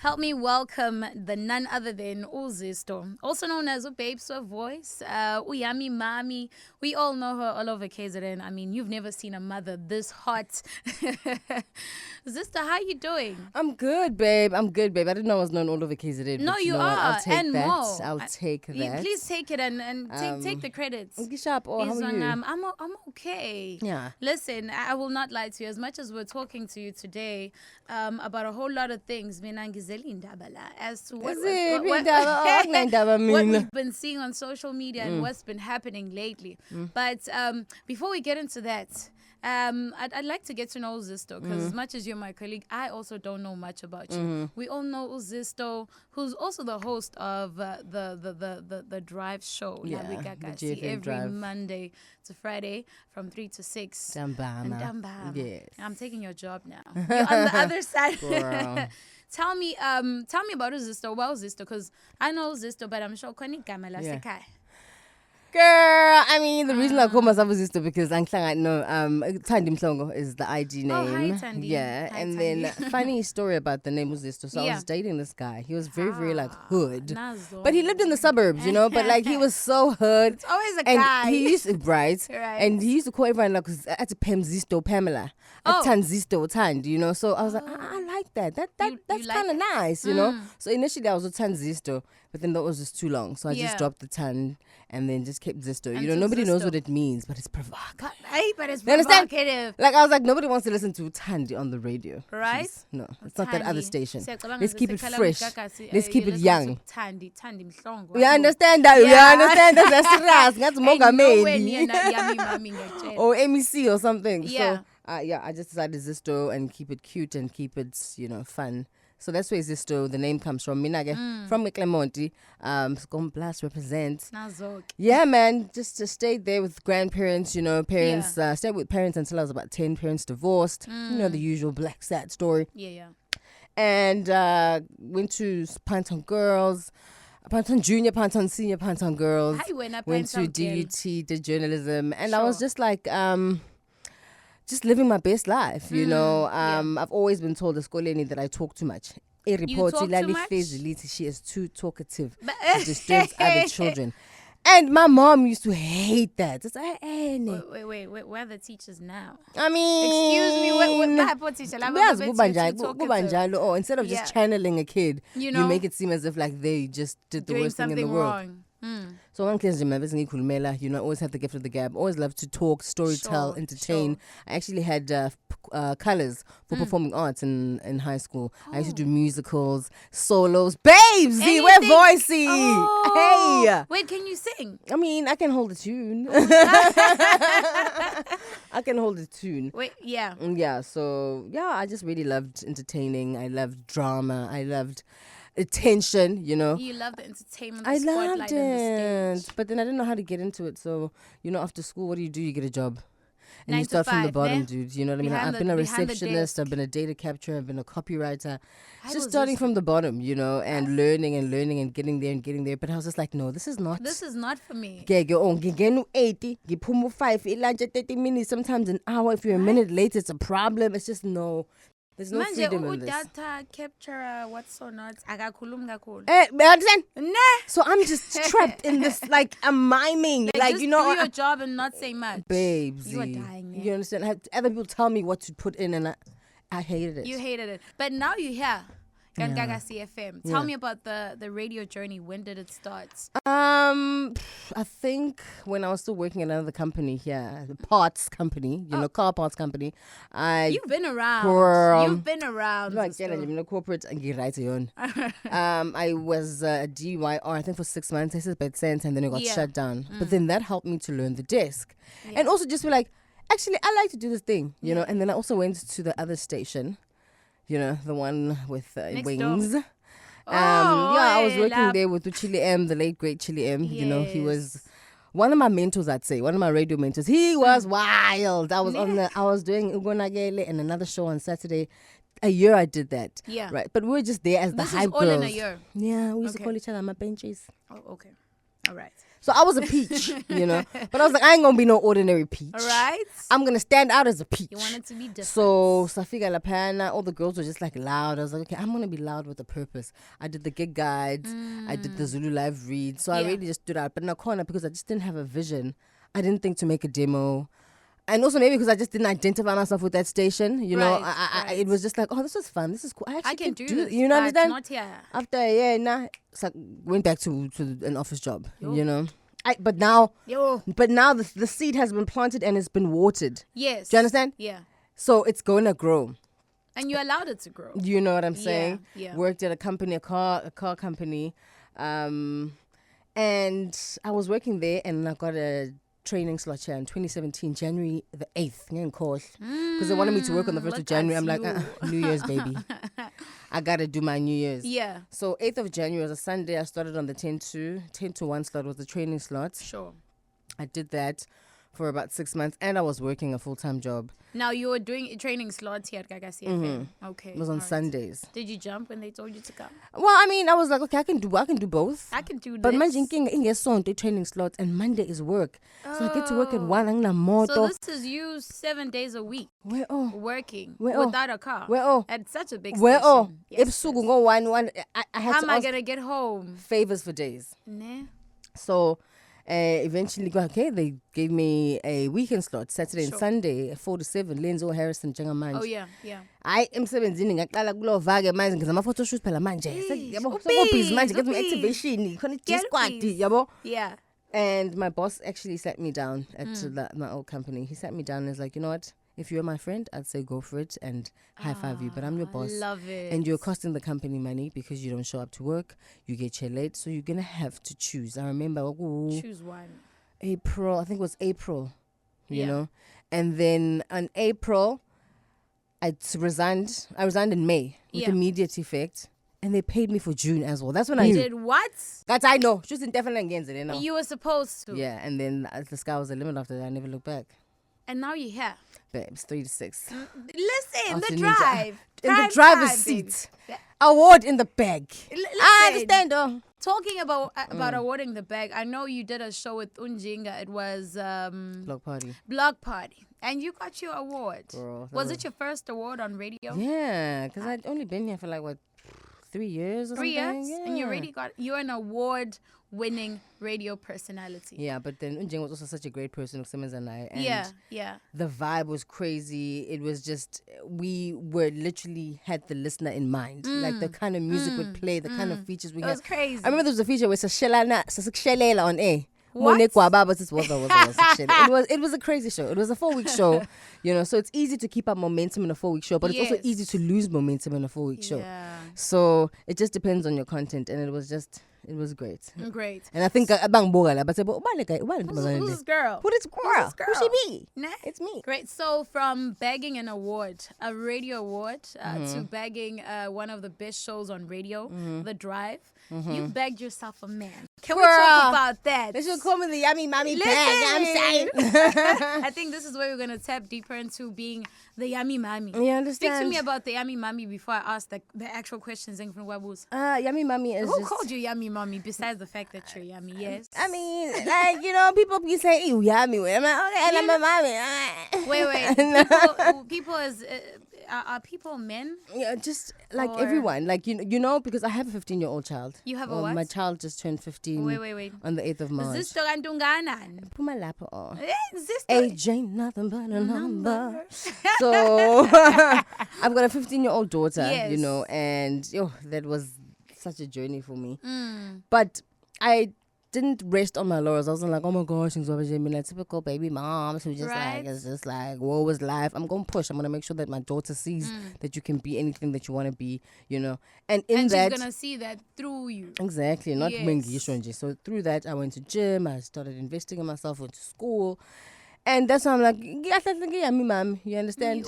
Help me welcome the none other than Zisto, also known as a Babes of Voice, Uyami Mami. We all know her all over KZN. I mean, you've never seen a mother this hot. Zisto, how you doing? I'm good, babe. I didn't know I was known all over KZN. No, but you know what? are, I'll take and that. more. I'll take that. Please take it and take the credits. How are you? I'm okay. Yeah. Listen, I will not lie to you. As much as we're talking to you today about a whole lot of things, as to what we've been seeing on social media and what's been happening lately. But before we get into that, I'd like to get to know Zisto, because as much as you're my colleague, I also don't know much about you. We all know Zisto, who's also the host of the Drive show, Gagasi every Drive. Monday to Friday from 3 to 6. Dambama. Yes. I'm taking your job now. You're on the other side. Tell me about Zisto. Well, Zisto, because I know Zisto, but I'm sure Koni Gamela Sekai. Girl, I mean, the reason I call myself Zisto because Tandi Mhlongo is the ID name. Oh, hi, Tandi. Yeah, Hi, and Tandi. then funny story about the name was Zisto. So I was dating this guy. He was very like hood, Nazo. but he lived in the suburbs, but like he was so hood. It's always a And guy. he used to, right? And he used to call everyone like, at Pam Zisto, Pamela. At Tan Zisto, Tand, So I was like, I like that. That's like kind of it? nice, So initially I was with Tan Zisto, but then that was just too long. So I just dropped the Tan and then just kept Zisto. Nobody knows what it means, but it's provocative. But it's You understand? provocative. Like I was like, nobody wants to listen to Tandi on the radio. Right? Jeez. No, it's not that other station. Siyacabanga Let's keep it sesikhala fresh. ngegagasi, Let's keep you it listen young. to Tandi Mhlongo. We understand that. We Yeah. understand that. That's serious. That's Ain't nowhere Mongameli. near Yami Mami ngiyakutshela. Or MEC or something. Yeah. So, I just decided Zisto and keep it cute and keep it, fun. So that's where Zisto, the name comes from. Minage, from Mclemonti. Plus represent. Nazok. Yeah, man. Just stayed there with grandparents, parents. Stayed with parents until I was about 10. Parents divorced. The usual black sad story. Yeah. And went to Panton Girls. Panton Junior, Panton Senior, Panton Girls. Went to DUT, did journalism. And I was just like... just living my best life, I've always been told eskoleni that I talk too much. You talk too much? She is too talkative. She disturbs other children. And my mom used to hate that. It's like, Wait, where are the teachers now? I mean... Excuse me, or instead of just channeling a kid, you make it seem as if like they just did the doing worst thing in the something world. wrong. So one class always have the gift of the gab. Always love to talk, storytell, entertain. I actually had colors for performing arts in high school. I used to do musicals, solos. Babes, we're voicey. Oh. Hey. Wait, can you sing? I mean, I can hold a tune. I can hold a tune. Wait, yeah. Yeah, so I just really loved entertaining. I loved drama. I loved attention, You love the entertainment, the I spotlight loved and the stage. it. But then I didn't know how to get into it. So, after school, what do? You get a job. And 9 you to start from the 5, bottom, ne? dude. You know what I mean? Behind I've been a behind the receptionist. desk. I've been a data capturer. I've been a copywriter. I Just was starting from the bottom, and learning and getting there. But I was just like, no, this is not. This is not for me. Get 80, get 5, lunch at 30 minutes, sometimes an hour. If you're a minute late, it's a problem. It's just no. There's no freedom in this. Data capturer, what's or not? Akakhuluma kakhulu. Understand? Nah. So I'm just trapped in this, like, I'm miming. Like, just do your job and not say much. Babes. You are dying, You understand? I had other people tell me what to put in, and I hated it. You hated it. But now you're here on Gagasi FM. Tell me about the radio journey. When did it start? I think when I was still working at another company here, the parts company, car parts company. You've been around. You've been around. Like, I'm a corporate and I was a DYR, I think for 6 months. I said bed sense, and then it got shut down. But then that helped me to learn the desk, and also just be like, actually, I like to do this thing, And then I also went to the other station, the one with wings. I was working there with Chili M, the late great Chili M. Yes. He was one of my mentors, I'd say, one of my radio mentors. He was wild. I was doing Ugonagele and another show on Saturday. A year I did that. Yeah. Right. But we were just there as the hype all girls. in a year. Yeah, we used to call each other my benches. Oh, okay. All right. So I was a peach, you know. But I was like, I ain't gonna be no ordinary peach. Right? I'm gonna stand out as a peach. You want it to be different. So Safika La Pana, all the girls were just like loud. I was like, okay, I'm gonna be loud with a purpose. I did the gig guides, I did the Zulu live read. So I really just stood out. But in a corner, because I just didn't have a vision, I didn't think to make a demo. And also maybe because I just didn't identify myself with that station, you know. It was just like, oh, this is fun. This is cool. I can do this. You know what I'm not here. After a year, so went back to an office job, you know. But now the seed has been planted and it's been watered. Yes. Do you understand? Yeah. So it's going to grow. And you allowed it to grow. You know what I'm saying? Yeah. Worked at a company, a car company. And I was working there and I got a training slot here in 2017, January the 8th. Because they wanted me to work on the 1st of January. I'm like, New Year's, baby. I got to do my New Year's. Yeah. So 8th of January was a Sunday. I started on the 10 to 1 slot was the training slot. Sure. I did that for about 6 months and I was working a full-time job. Now you were doing training slots here at Gagasi FM. Okay. It was on Sundays. Did you jump when they told you to come? Well, I mean, I was like, okay, I can do both. I can do this. But imagine in training slots and Monday is work. So I get to work at 1 ang na moto. So this is you 7 days a week. Working without a car. At such a big station. Yes. I had How to am I gonna get home? Favors for days. Nah. So eventually, they gave me a weekend slot, Saturday and Sunday, 4 to 7, Lenzo Harrison, Jangamanje. Oh, yeah. I am 17, ngaqala kulo vage manje because ama photo shoot phela manje. Yabo, so busy manje, get me activation, khona G-squad, yabo. Yeah. And my boss actually sat me down at my old company. He sat me down and was like, you know what? If you're my friend, I'd say go for it and high five you. But I'm your boss. Love it. And you're costing the company money because you don't show up to work. You get here late. So you're going to have to choose. I remember. Choose one. April. I think it was April. You know. And then on April, I resigned. I resigned in May with immediate effect. And they paid me for June as well. That's when I did what? That's I know. Just indefinitely against it. You know. You were supposed to. Yeah. And then the sky was the limit after that. I never looked back. And now you're here. Babes, 3 to 6. Listen, the drive. In the driver's seat. Award in the bag. I understand though. Talking about awarding the bag, I know you did a show with Unjinga. It was Block Party. And you got your award. Girl, was it your first award on radio? Yeah, because I'd only been here for 3 years or 3 years? something. Yeah. And you're an award-winning radio personality. Yeah, but then Unjing was also such a great person, Simmons and I. And yeah. The vibe was crazy. It was just, we were literally had the listener in mind. Like the kind of music would play, the kind of features we had. It was crazy. I remember there was a feature where Sashelela on air. What? It was a crazy show. It was a 4-week show, you know. So it's easy to keep up momentum in a 4-week show, but it's also easy to lose momentum in a 4-week show. So it just depends on your content, and it was great. Great. And I think abang boga but who's this girl? Who this girl? Who she be? Nah. It's me. Great. So from bagging an award, a radio award, to bagging one of the best shows on radio, The Drive, you bagged yourself a man. Can we talk about that? They should call me the yummy mommy bag. I'm saying. I think this is where we're gonna tap deeper into being the yummy mommy. You understand? Speak to me about the yummy mommy before I ask the actual questions. Yummy mommy is who called you yummy mommy besides the fact that you're yummy? Yes. I mean, people be saying you yummy. I'm like, okay, I'm a mommy. Wait. People is. Are people men? Yeah, just like everyone. Like, you know, because I have a 15-year-old child. You have a what? My child just turned 15 wait. on the 8th of March. Zisto kantunganan. Pumalapa. Zisto. Age ain't nothing but a number. So I've got a 15-year-old daughter, you know, and that was such a journey for me. But I didn't rest on my laurels. I wasn't like, oh my gosh, things over here. Like typical baby moms who just it's just like, woe is life. I'm going to push. I'm going to make sure that my daughter sees that you can be anything that you want to be, you know. And she's going to see that through you. Exactly. Not Mingi. So through that, I went to gym. I started investing in myself, went to school. And that's why I'm like, you understand?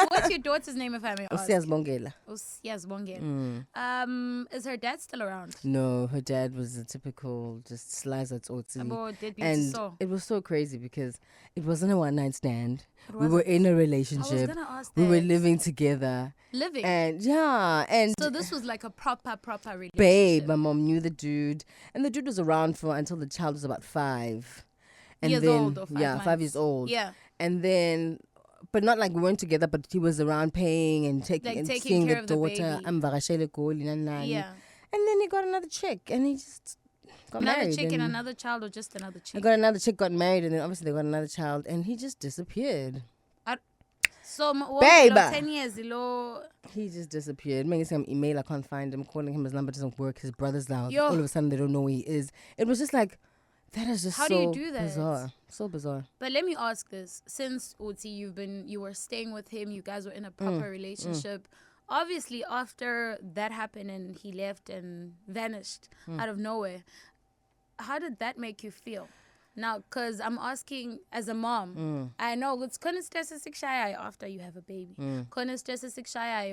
What's your daughter's name, if I may ask? Usiyazibongela. Usiyazibongela. Is her dad still around? No, her dad was a typical just slicer Ntuli. And it was so crazy because it wasn't a one-night stand. We wasn't? were in a I was relationship. gonna ask We were that. living together. And so this was like a proper relationship. Babe, my mom knew the dude, and the dude was around for until the child was about 5. And years then, old or 5 months. 5 years old. Yeah. And then, but not like we weren't together, but he was around paying and taking seeing care the of the daughter. baby. Yeah. And then he got another chick, and he just got another married. Chick and another child, or just another chick? I got another chick, got married, and then obviously they got another child, and he just disappeared. So, Babe. 10 years, he just disappeared. Making some email, I can't find him. Calling him, his number doesn't work. His brother's out. Yo. All of a sudden, they don't know where he is. It was just like, that is just How do you do that? Bizarre. So bizarre. But let me ask this: since Uti, you were staying with him, you guys were in a proper relationship. Obviously, after that happened and he left and vanished out of nowhere, how did that make you feel? Now, because I'm asking as a mom, I know it's after you have a baby.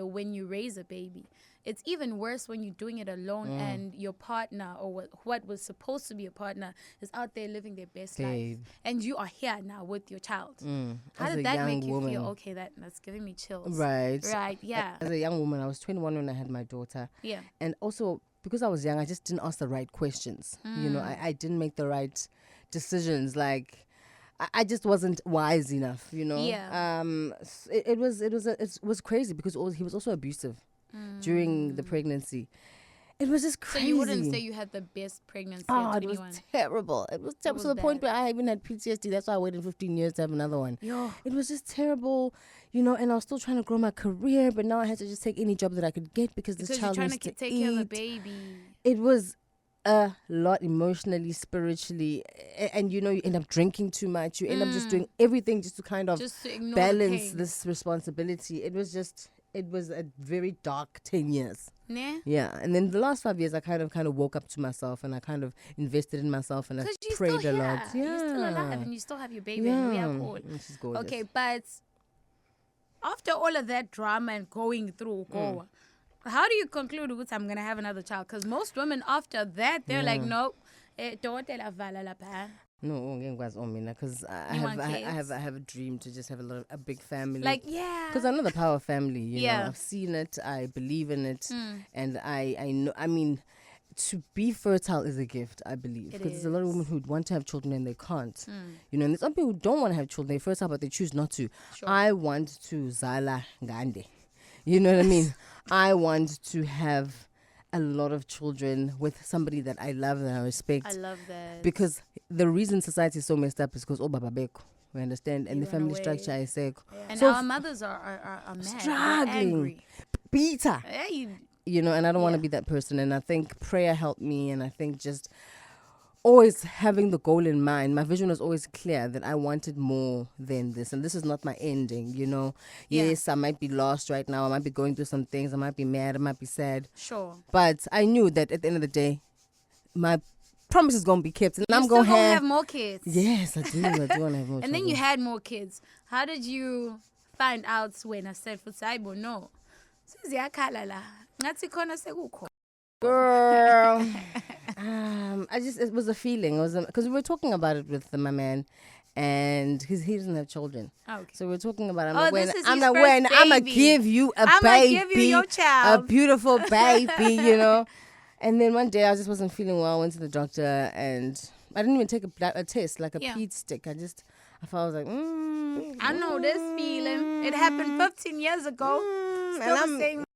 When you raise a baby. It's even worse when you're doing it alone and your partner or what was supposed to be a partner is out there living their best life. And you are here now with your child. How did that make you feel? Okay, that's giving me chills. Right, yeah. As a young woman, I was 21 when I had my daughter. Yeah. And also, because I was young, I just didn't ask the right questions. You know, I didn't make the right decisions. Like, I just wasn't wise enough, you know. Yeah. It was crazy because he was also abusive during the pregnancy. It was just crazy. So you wouldn't say you had the best pregnancy at 21? It was terrible. It was terrible to the point where I even had PTSD. That's why I waited 15 years to have another one. Yo. It was just terrible, you know, and I was still trying to grow my career, but now I had to just take any job that I could get because the child you're needs trying to take eat. care of the baby. It was a lot emotionally, spiritually, and you know, you end up drinking too much. You end up just doing everything just to kind of ignore balance this responsibility. It was a very dark 10 years. Nah? Yeah, and then the last 5 years, I kind of woke up to myself, and I kind of invested in myself, and I prayed a lot. Yeah, you're still alive, and you still have your baby. Yeah, and we are cool. She's gorgeous. Okay, but after all of that drama and going through, how do you conclude that I'm gonna have another child? Because most women after that, they're like, no, don't tell her. No, because I have a dream to just have a big family. Like, yeah. Because I know the power of family. You know, I've seen it. I believe in it, and I know. I mean, to be fertile is a gift. I believe because there's a lot of women who want to have children and they can't. You know, and there's some people who don't want to have children. They're fertile, but they choose not to. Sure. I want to zala ngande. You know what I mean? I want to have a lot of children with somebody that I love and I respect. I love that. Because the reason society is so messed up is because baba beko. We understand, and the family structure is sick. And so our mothers are mad, struggling, Peter. You know, and I don't want to be that person. And I think prayer helped me, and I think just always having the goal in mind. My vision was always clear that I wanted more than this, and this is not my ending. You know, yes, I might be lost right now. I might be going through some things. I might be mad. I might be sad. Sure, but I knew that at the end of the day, my promise is gonna be kept, and I'm gonna have, have more kids. Yes, I do. I do want to have more. And children. then you had more kids. How did you find out when I said for Saibo no? Girl, it was a feeling. It was because we were talking about it with my man, and he doesn't have children. Okay. So we were talking about it. I'm gonna give you a I'm baby, give you your child. a beautiful baby, you know. And then one day I just wasn't feeling well. I went to the doctor, and I didn't even take a test, like a ped stick. I felt I was like, I know this feeling. It happened 15 years ago.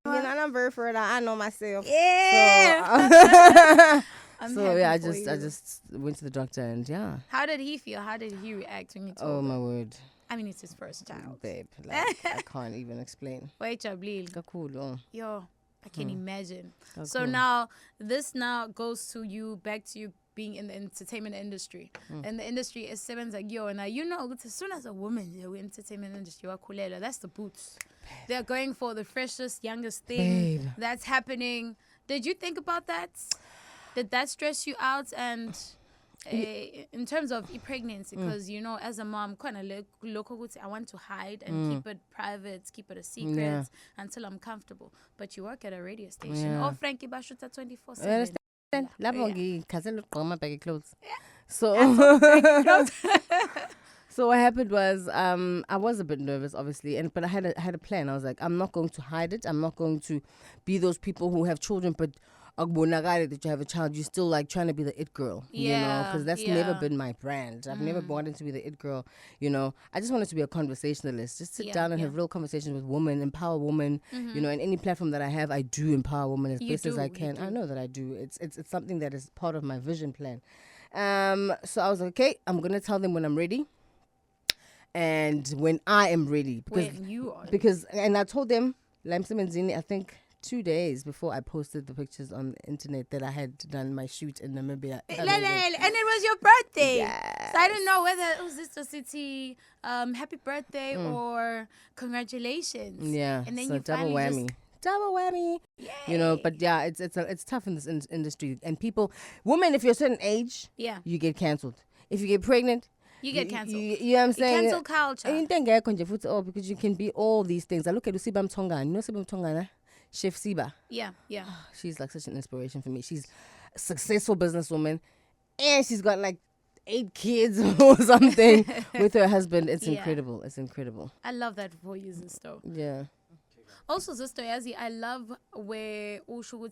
And I'm very fertile. I know myself. Yeah. So I just went to the doctor, and How did he feel? How did he react when you told him? Oh my word. I mean, it's his first child. Babe, like, I can't even explain. Wait, Yo, I can imagine. So cool. now, this goes to you, back to you being in the entertainment industry. And the industry is seven like, and now you know, as soon as a woman, you're in entertainment industry, that's the boots. They're going for the freshest, youngest thing that's happening. Did you think about that? Did that stress you out? And in terms of pregnancy, because you know, as a mom, I want to hide and keep it private, keep it a secret until I'm comfortable. But you work at a radio station. Oh, Frankie Bashuta 24/7. So so what happened was I was a bit nervous, obviously, but I had a plan. I was like, I'm not going to hide it. I'm not going to be those people who have children but that you have a child, you're still like trying to be the it girl, you know, because that's never been my brand. I've never wanted to be the it girl, you know. I just wanted to be a conversationalist, just sit down and have real conversations with women, empower women, you know. And any platform that I have, I do empower women as best as I can. I know that I do. It's something that is part of my vision plan. So I was like, okay, I'm gonna tell them when I'm ready. And when I am ready, and I told them, I think 2 days before I posted the pictures on the internet that I had done my shoot in Namibia. And it was your birthday. Yes. So I don't know whether it was Zisto City, happy birthday or congratulations. Yeah. And then so you double whammy. Double whammy. Yay. You know, but yeah, it's tough in this industry. And people, women, if you're a certain age, you get cancelled. If you get pregnant, you get cancelled. You know what I'm saying? Cancel culture. Because you can be all these things. I look at Usibam Tonga. You know Usibam Tonga? Chef Siba. Yeah. She's like such an inspiration for me. She's a successful businesswoman and she's got like 8 kids or something with her husband. It's incredible. It's incredible. I love that for you, Zisto. Yeah. Also, Zisto Yazi, I love where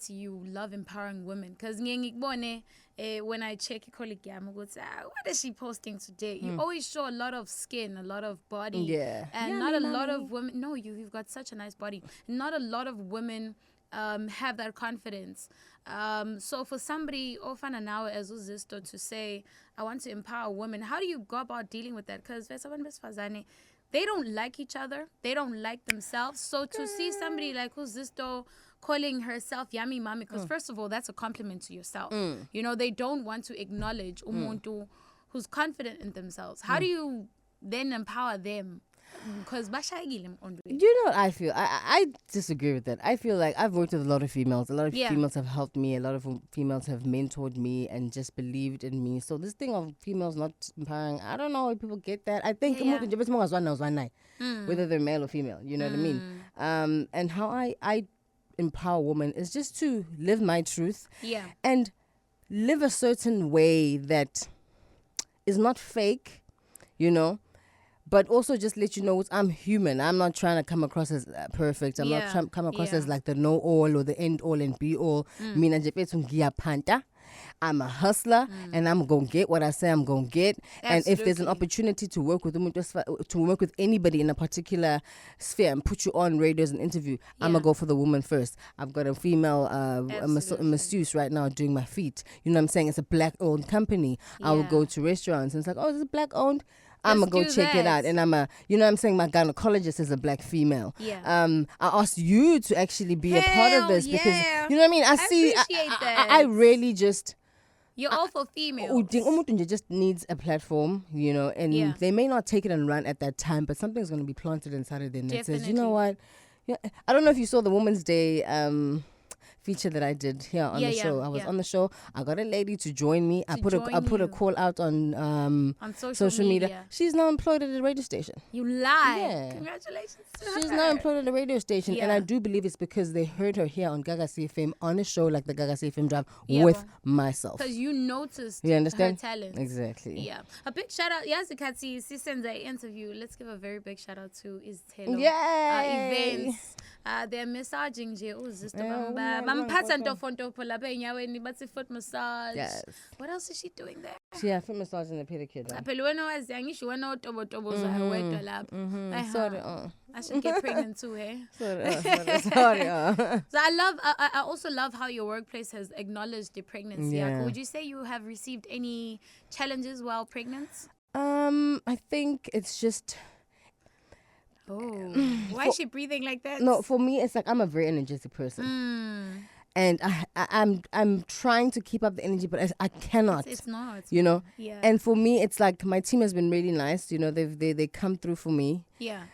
you love empowering women. Because when I check your colleague, what is she posting today? You always show a lot of skin, a lot of body. Yeah. And not a lot of women. No, you've got such a nice body. Not a lot of women have that confidence. So for somebody, often now as Zisto, to say, I want to empower women, how do you go about dealing with that? Because they don't like each other. They don't like themselves. So to see somebody like Zisto calling herself Yummy Mommy, because first of all, that's a compliment to yourself. You know, they don't want to acknowledge umuntu who's confident in themselves. How do you then empower them? Because you know what I feel? I disagree with that. I feel like I've worked with a lot of females. A lot of females have helped me. A lot of females have mentored me and just believed in me. So this thing of females not empowering, I don't know if people get that. I think whether they're male or female. You know what I mean? And how I empower women is just to live my truth. Yeah. And live a certain way that is not fake, you know. But also just let you know I'm human. I'm not trying to come across as perfect. I'm not trying to come across as like the know-all or the end-all and be-all. I'm a hustler and I'm going to get what I say I'm going to get. Absolutely. And if there's an opportunity to work with anybody in a particular sphere and put you on radio as an interview, I'm going to go for the woman first. I've got a female a masseuse right now doing my feet. You know what I'm saying? It's a black-owned company. I will go to restaurants and it's like, oh, is it black-owned? I'm going to go check it out. And you know what I'm saying? My gynecologist is a black female. Yeah. I asked you to actually be a part of this because, you know what I mean? I really just... You're all for females. Just needs a platform, you know, and they may not take it and run at that time, but something's going to be planted inside of them that says, you know what? Yeah, I don't know if you saw the Women's Day feature that I did here on the show. I was on the show. I got a lady to join me. I put a call out on social media. She's now employed at a radio station. You lie. Yeah. Congratulations to her. She's now employed at a radio station, and I do believe it's because they heard her here on Gagasi FM on a show like the Gagasi FM Drive with myself. Because you noticed her talent. Exactly. Yeah. A big shout out. Yazikati, she sends an interview. Let's give a very big shout out to Iztelo. Events. They're massaging foot massage. Yes. What else is she doing there? Yeah, foot massage and a pedicure. Sorry. I should get pregnant too, eh? Sorry. So I also love how your workplace has acknowledged the pregnancy. Yeah. Would you say you have received any challenges while pregnant? I think it's just... Why is she breathing like that? No, for me, it's like I'm a very energetic person. And I'm trying to keep up the energy, but I cannot. It's not. You know? Yeah. And for me, it's like my team has been really nice. You know, they come through for me. Yeah.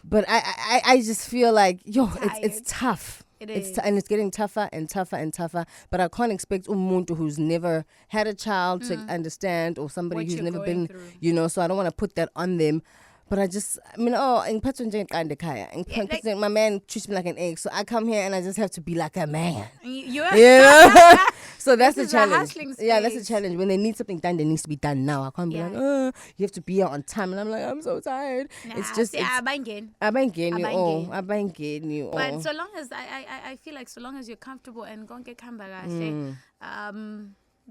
But I just feel like, it's tough. It is. And it's getting tougher and tougher and tougher. But I can't expect umuntu who's never had a child to understand, or somebody who's never been, through. So I don't want to put that on them. But my man treats me like an egg, so I come here and I just have to be like a man. So that's the challenge. That's the challenge. When they need something done, it needs to be done now. I can't be like, you have to be here on time, and I'm like, I'm so tired. It's just I But so long as I feel like so long as you're comfortable and go get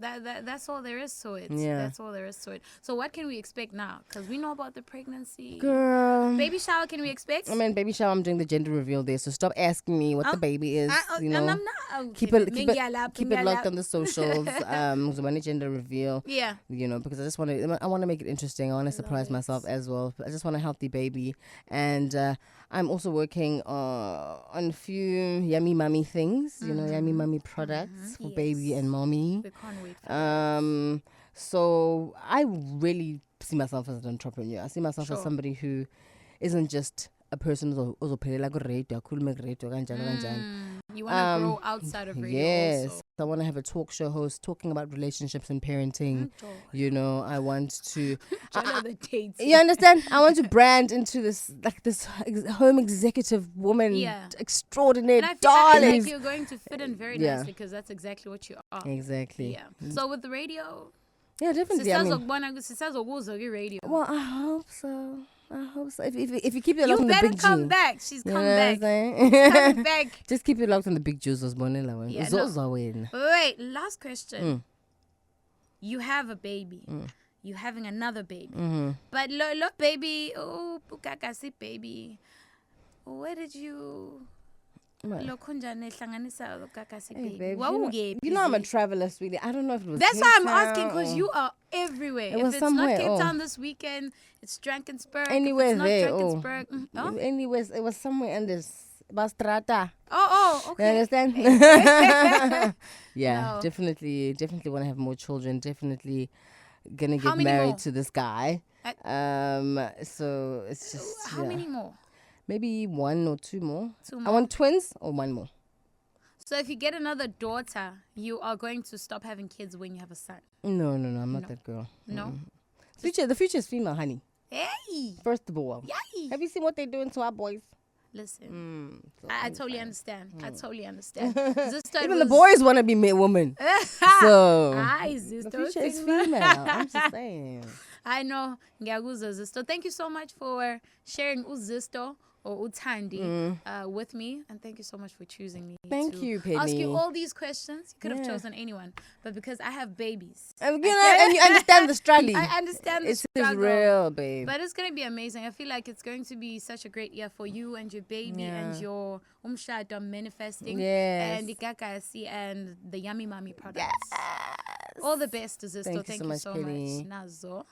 that's all there is to it. That's all there is to it. So what can we expect now? Because we know about the pregnancy. Girl. Baby shower, can we expect? Baby shower, I'm doing the gender reveal there. So stop asking me what the baby is. I'm not. Keep it locked on the socials. Gender reveal. Yeah. Because I want to make it interesting. I want to surprise myself as well. I just want a healthy baby. And I'm also working on a few yummy mummy things, yummy mummy products for baby and mommy. We can't wait for so I really see myself as an entrepreneur. I see myself as somebody who isn't just a person who's you want to grow outside of radio. Yes. Also. I want to have a talk show host talking about relationships and parenting. I want to you understand? I want to brand into this home executive woman extraordinary, and darling. I feel like you're going to fit in very nicely, because that's exactly what you are. Exactly. Yeah. So with the radio, definitely. Radio. Well, I hope so. If you keep it locked on the big G. You better come back. She's come back. She's coming back. Just keep it locked on the big juice. Wait, last question. You have a baby. You're having another baby. But look, baby. Oh, Gagasi baby. Where did you... Hey, baby. I'm a traveler, sweetie. I don't know if it was That's Cape why I'm Town asking, because you are everywhere. It was if it's somewhere, not Cape Town this weekend, it's Drakensberg. Anywhere there. Anyways, it was somewhere in this Bastrata. Okay. You understand? Definitely want to have more children. Definitely gonna get married to this guy. So it's just how many more? Maybe one or two more. I want twins or one more. So if you get another daughter, you are going to stop having kids when you have a son? No. I'm not that girl. No? The future is female, honey. Hey! First of all. Yay! Have you seen what they're doing to our boys? Listen, I totally understand. I totally understand. Zisto, even the boys want to be women. So Zisto, the future is female. I'm just saying. I know. Zisto. Thank you so much for sharing Zisto or Utandi with me, and thank you so much for choosing me. Thank you, Penny. Ask you all these questions. You could have chosen anyone, but because I have babies, and you understand the struggle. I understand the struggle. It's real, babe. But it's gonna be amazing. I feel like it's going to be such a great year for you and your baby and your umshado manifesting and the Gagasi and the Yummy Mommy products. Yes. All the best, Zisto. Thank you so much, Nazo.